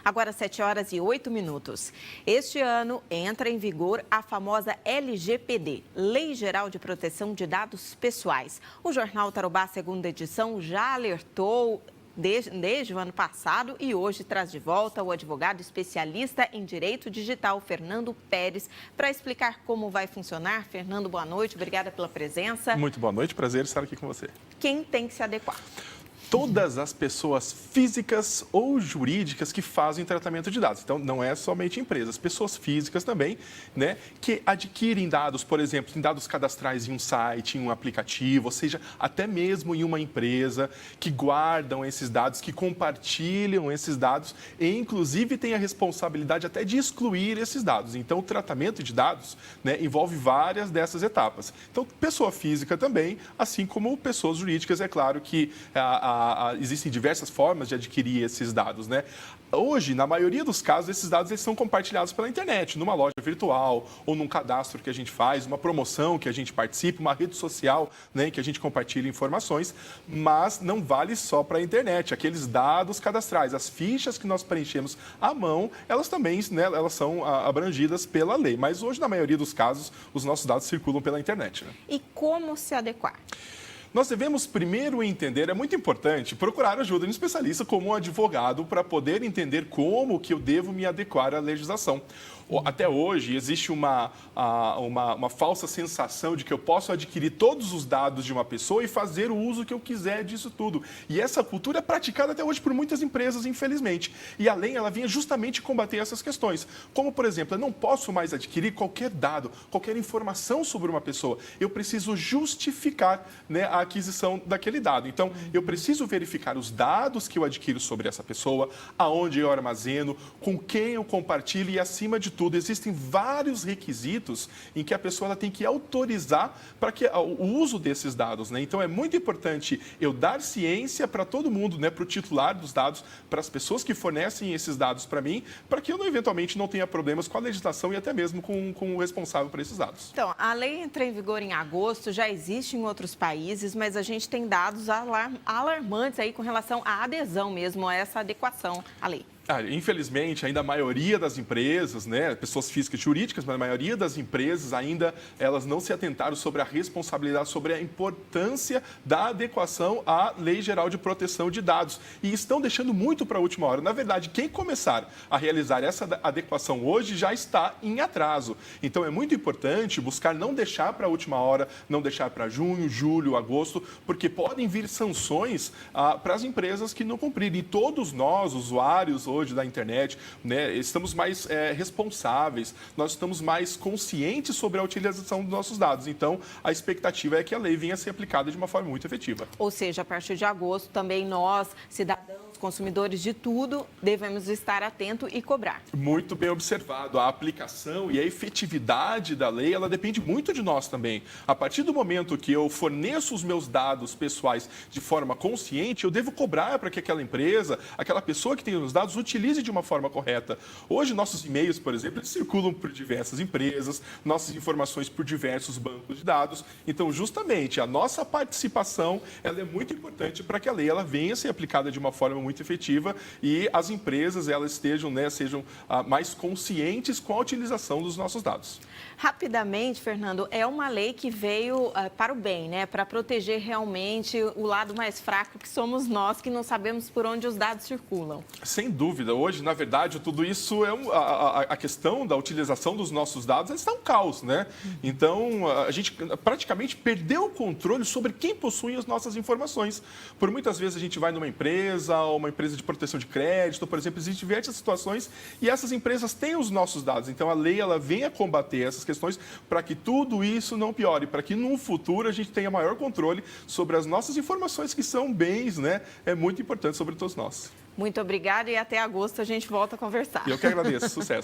Agora, 7h08. Este ano entra em vigor a famosa LGPD, Lei Geral de Proteção de Dados Pessoais. O jornal Tarobá, segunda edição, já alertou desde o ano passado e hoje traz de volta o advogado especialista em direito digital, Fernando Pérez, para explicar como vai funcionar. Fernando, boa noite, obrigada pela presença. Muito boa noite, prazer estar aqui com você. Quem tem que se adequar? Todas as pessoas físicas ou jurídicas que fazem tratamento de dados. Então, não é somente empresas, pessoas físicas também, né, que adquirem dados, por exemplo, em dados cadastrais em um site, em um aplicativo, ou seja, até mesmo em uma empresa, que guardam esses dados, que compartilham esses dados e, inclusive, têm a responsabilidade até de excluir esses dados. Então, o tratamento de dados, né, envolve várias dessas etapas. Então, pessoa física também, assim como pessoas jurídicas, é claro que existem diversas formas de adquirir esses dados, né? Hoje, na maioria dos casos, esses dados eles são compartilhados pela internet, numa loja virtual ou num cadastro que a gente faz, uma promoção que a gente participa, uma rede social, né, em que a gente compartilha informações, mas não vale só para a internet. Aqueles dados cadastrais, as fichas que nós preenchemos à mão, elas também, né, elas são abrangidas pela lei. Mas hoje, na maioria dos casos, os nossos dados circulam pela internet, né? E como se adequar? Nós devemos primeiro entender, é muito importante, procurar ajuda de um especialista como um advogado para poder entender como que eu devo me adequar à legislação. Até hoje existe uma falsa sensação de que eu posso adquirir todos os dados de uma pessoa e fazer o uso que eu quiser disso tudo. E essa cultura é praticada até hoje por muitas empresas, infelizmente. E a lei, ela vinha justamente combater essas questões. Como, por exemplo, eu não posso mais adquirir qualquer dado, qualquer informação sobre uma pessoa. Eu preciso justificar, né, a aquisição daquele dado. Então, eu preciso verificar os dados que eu adquiro sobre essa pessoa, aonde eu armazeno, com quem eu compartilho e, acima de tudo, existem vários requisitos em que a pessoa ela tem que autorizar para que o uso desses dados, né? Então, é muito importante eu dar ciência para todo mundo, né, para o titular dos dados, para as pessoas que fornecem esses dados para mim, para que eu, eventualmente, não tenha problemas com a legislação e até mesmo com o responsável por esses dados. Então, a lei entra em vigor em agosto, já existe em outros países, mas a gente tem dados alarmantes aí com relação à adesão mesmo, a essa adequação à lei. Infelizmente, ainda a maioria das empresas, né, pessoas físicas e jurídicas, mas a maioria das empresas ainda elas não se atentaram sobre a responsabilidade, sobre a importância da adequação à Lei Geral de Proteção de Dados. E estão deixando muito para a última hora. Na verdade, quem começar a realizar essa adequação hoje já está em atraso. Então, é muito importante buscar não deixar para a última hora, não deixar para junho, julho, agosto, porque podem vir sanções para as empresas que não cumprirem. E todos nós, usuários, hoje da internet, né, estamos mais responsáveis, nós estamos mais conscientes sobre a utilização dos nossos dados. Então, a expectativa é que a lei venha a ser aplicada de uma forma muito efetiva. Ou seja, a partir de agosto, também nós, cidadãos, consumidores de tudo, devemos estar atentos e cobrar. Muito bem observado. A aplicação e a efetividade da lei, ela depende muito de nós também. A partir do momento que eu forneço os meus dados pessoais de forma consciente, eu devo cobrar para que aquela empresa, aquela pessoa que tem os dados, utilize de uma forma correta. Hoje, nossos e-mails, por exemplo, eles circulam por diversas empresas, nossas informações por diversos bancos de dados. Então, justamente, a nossa participação, ela é muito importante para que a lei ela venha a ser aplicada de uma forma muito efetiva e as empresas elas estejam, né, sejam mais conscientes com a utilização dos nossos dados. Rapidamente, Fernando, é uma lei que veio para o bem, né? Para proteger realmente o lado mais fraco que somos nós, que não sabemos por onde os dados circulam. Sem dúvida. Hoje, na verdade, tudo isso é a questão da utilização dos nossos dados está um caos, né? Então, a gente praticamente perdeu o controle sobre quem possui as nossas informações. Por muitas vezes a gente vai numa empresa, ou uma empresa de proteção de crédito, por exemplo, existem diversas situações e essas empresas têm os nossos dados. Então, a lei ela vem a combater essas questões para que tudo isso não piore, para que no futuro a gente tenha maior controle sobre as nossas informações, que são bens, né? É muito importante sobre todos nós. Muito obrigada e até agosto a gente volta a conversar. Eu que agradeço. Sucesso.